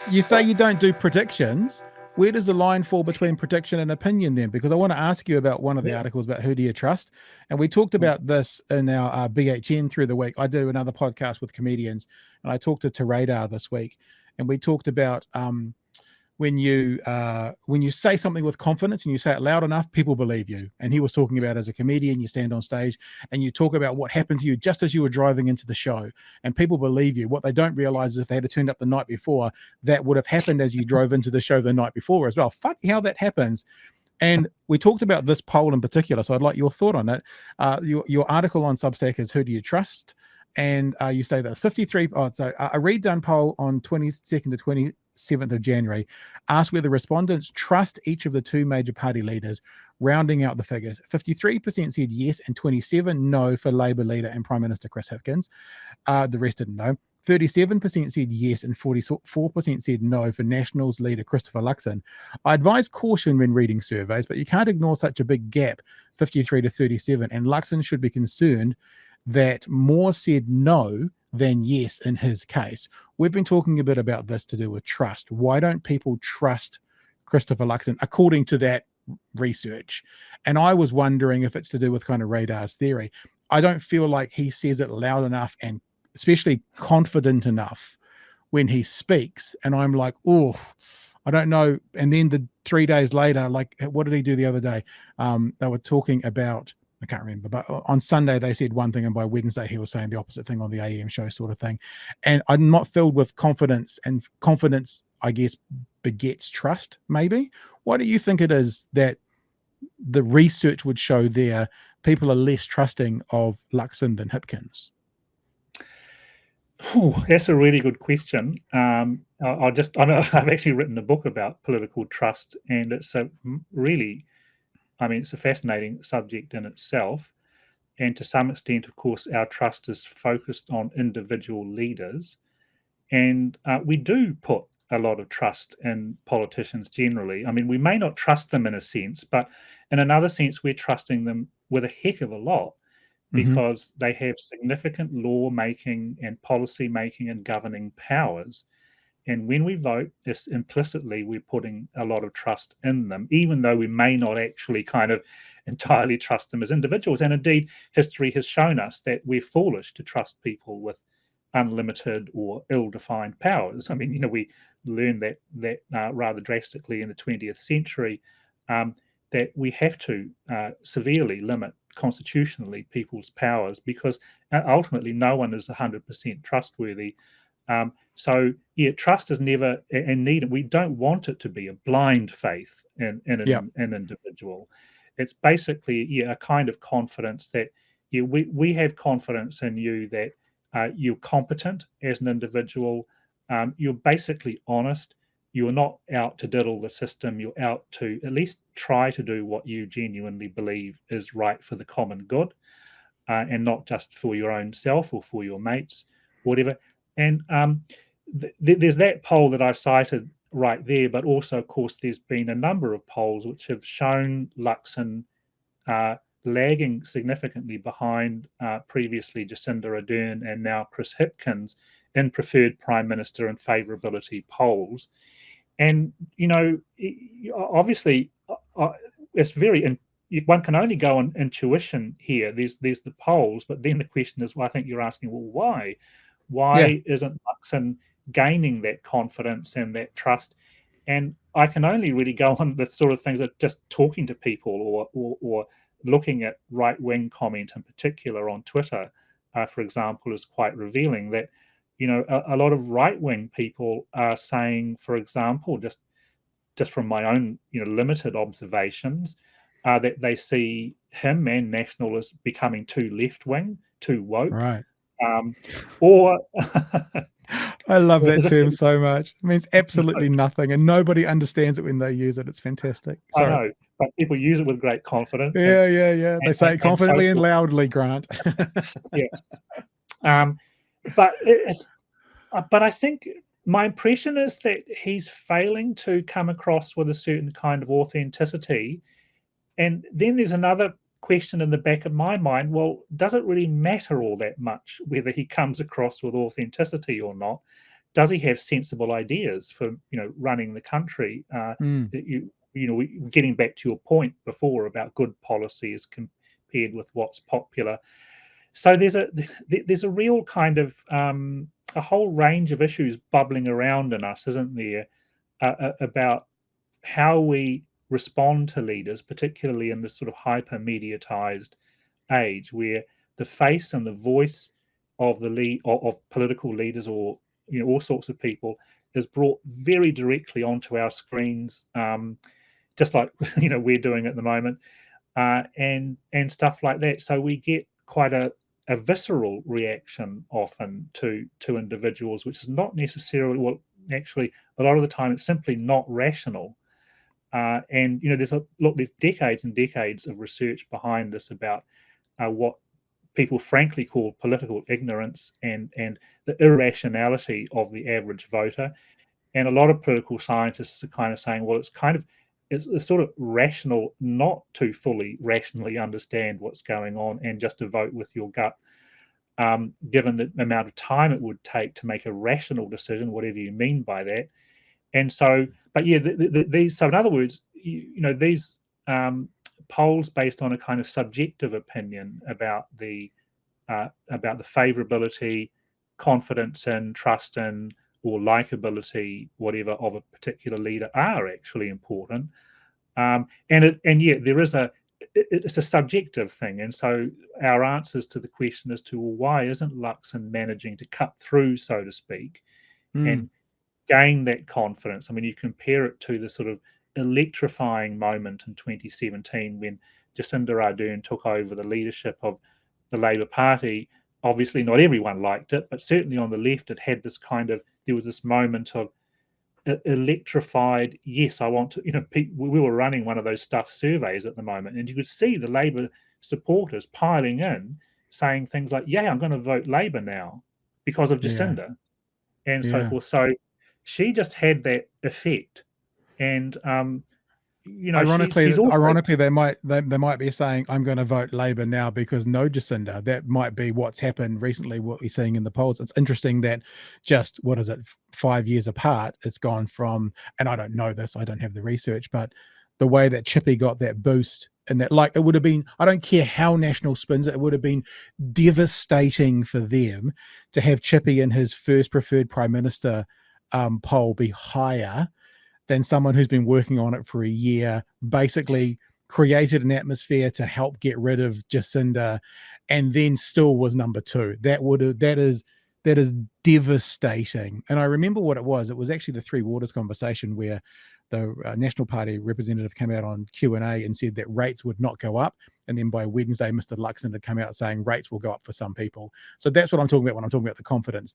You say you don't do predictions. Where does the line fall between prediction and opinion then? Because I want to ask you about one of the articles about who do you trust? And we talked about this in our BHN through the week. I do another podcast with comedians, and I talked to Radar this week, and we talked about when you say something with confidence and you say it loud enough, people believe you. And he was talking about, as a comedian, you stand on stage and you talk about what happened to you just as you were driving into the show, and people believe you. What they don't realize is if they had turned up the night before, that would have happened as you drove into the show the night before as well. Funny how that happens. And we talked about this poll in particular, so I'd like your thought on it. Your article on Substack is Who Do You Trust? And you say that 53. So a redone poll on 22nd to 27th of January asked whether respondents trust each of the two major party leaders, rounding out the figures. 53% said yes and 27% no for Labour leader and Prime Minister Chris Hipkins. The rest didn't know. 37% said yes and 44% said no for Nationals leader Christopher Luxon. I advise caution when reading surveys, but you can't ignore such a big gap, 53 to 37, and Luxon should be concerned that more said no than yes in his case. We've been talking a bit about this to do with trust. Why don't people trust Christopher Luxon according to that research? And I was wondering if it's to do with kind of Radar's theory. I don't feel like he says it loud enough and especially confident enough when he speaks. And I'm like, oh, I don't know. And then 3 days later, like, what did he do the other day? They were talking about, I can't remember, but on Sunday they said one thing and by Wednesday he was saying the opposite thing on the AM show sort of thing. And I'm not filled with confidence, and confidence, I guess, begets trust maybe. Why do you think it is that the research would show there people are less trusting of Luxon than Hipkins? That's a really good question. I've actually written a book about political trust, and it's it's a fascinating subject in itself. And to some extent, of course, our trust is focused on individual leaders. And we do put a lot of trust in politicians generally. I mean, we may not trust them in a sense, but in another sense, we're trusting them with a heck of a lot because they have significant law-making and policy-making and governing powers. And when we vote, implicitly, we're putting a lot of trust in them, even though we may not actually kind of entirely trust them as individuals. And indeed, history has shown us that we're foolish to trust people with unlimited or ill-defined powers. I mean, we learned that rather drastically in the 20th century, that we have to severely limit constitutionally people's powers because ultimately no one is 100% trustworthy. So trust is never needed. We don't want it to be a blind faith in an individual. It's basically a kind of confidence that we have confidence in you that you're competent as an individual. You're basically honest. You're not out to diddle the system. You're out to at least try to do what you genuinely believe is right for the common good, and not just for your own self or for your mates, whatever. And there's that poll that I've cited right there, but also, of course, there's been a number of polls which have shown Luxon lagging significantly behind previously Jacinda Ardern and now Chris Hipkins in preferred prime minister and favourability polls. And, obviously, it's one can only go on intuition here. There's the polls, but then the question is, well, I think you're asking, well, why? Why isn't Luxon gaining that confidence and that trust? And I can only really go on the sort of things that just talking to people or looking at right-wing comment in particular on Twitter, for example, is quite revealing that, a lot of right-wing people are saying, for example, just from my own, limited observations, that they see him and National as becoming too left-wing, too woke. Right. Or I love that term so much. It means absolutely nothing, and nobody understands it when they use it. It's fantastic. Sorry. I know, but people use it with great confidence. Yeah. They say it confidently and loudly, Grant. But I think my impression is that he's failing to come across with a certain kind of authenticity. And then there's another question in the back of my mind, well, does it really matter all that much whether he comes across with authenticity or not? does he have sensible ideas for running the country? Getting back to your point before about good policies compared with what's popular. So there's a real kind of a whole range of issues bubbling around in us, isn't there, about how we respond to leaders, particularly in this sort of hyper-mediatized age where the face and the voice of of political leaders, or all sorts of people, is brought very directly onto our screens, just like we're doing at the moment, and stuff like that. So we get quite a visceral reaction often to individuals, which is not necessarily, well, actually a lot of the time it's simply not rational. And there's decades and decades of research behind this about what people frankly call political ignorance and the irrationality of the average voter. And a lot of political scientists are kind of saying, well, it's sort of rational not to fully rationally understand what's going on and just to vote with your gut, given the amount of time it would take to make a rational decision, whatever you mean by that. And so, but yeah, so in other words, these polls based on a kind of subjective opinion about the favorability, confidence in, trust in, or likability, whatever, of a particular leader are actually important. And yet there is it's a subjective thing. And so our answers to the question as to, well, why isn't Luxon managing to cut through, so to speak, and gain that confidence? I mean, you compare it to the sort of electrifying moment in 2017 when Jacinda Ardern took over the leadership of the Labour Party. Obviously, not everyone liked it, but certainly on the left, it had this kind of, there was this moment of electrified, yes, I want to, we were running one of those stuff surveys at the moment, and you could see the Labour supporters piling in, saying things like, yeah, I'm going to vote Labour now because of Jacinda, and so forth. So she just had that effect. And ironically, she's also, they might be saying, I'm going to vote Labour now because no Jacinda. That might be what's happened recently, what we're seeing in the polls. It's interesting that just, 5 years apart, it's gone from, and I don't know this, I don't have the research, but the way that Chippy got that boost, and that, like, it would have been, I don't care how National spins it, it would have been devastating for them to have Chippy in his first preferred Prime Minister poll be higher than someone who's been working on it for a year, basically created an atmosphere to help get rid of Jacinda, and then still was number 2. That is devastating. And I remember what it was. It was actually the Three Waters conversation where the National Party representative came out on Q&A and said that rates would not go up. And then by Wednesday, Mr. Luxon had come out saying rates will go up for some people. So that's what I'm talking about when I'm talking about the confidence.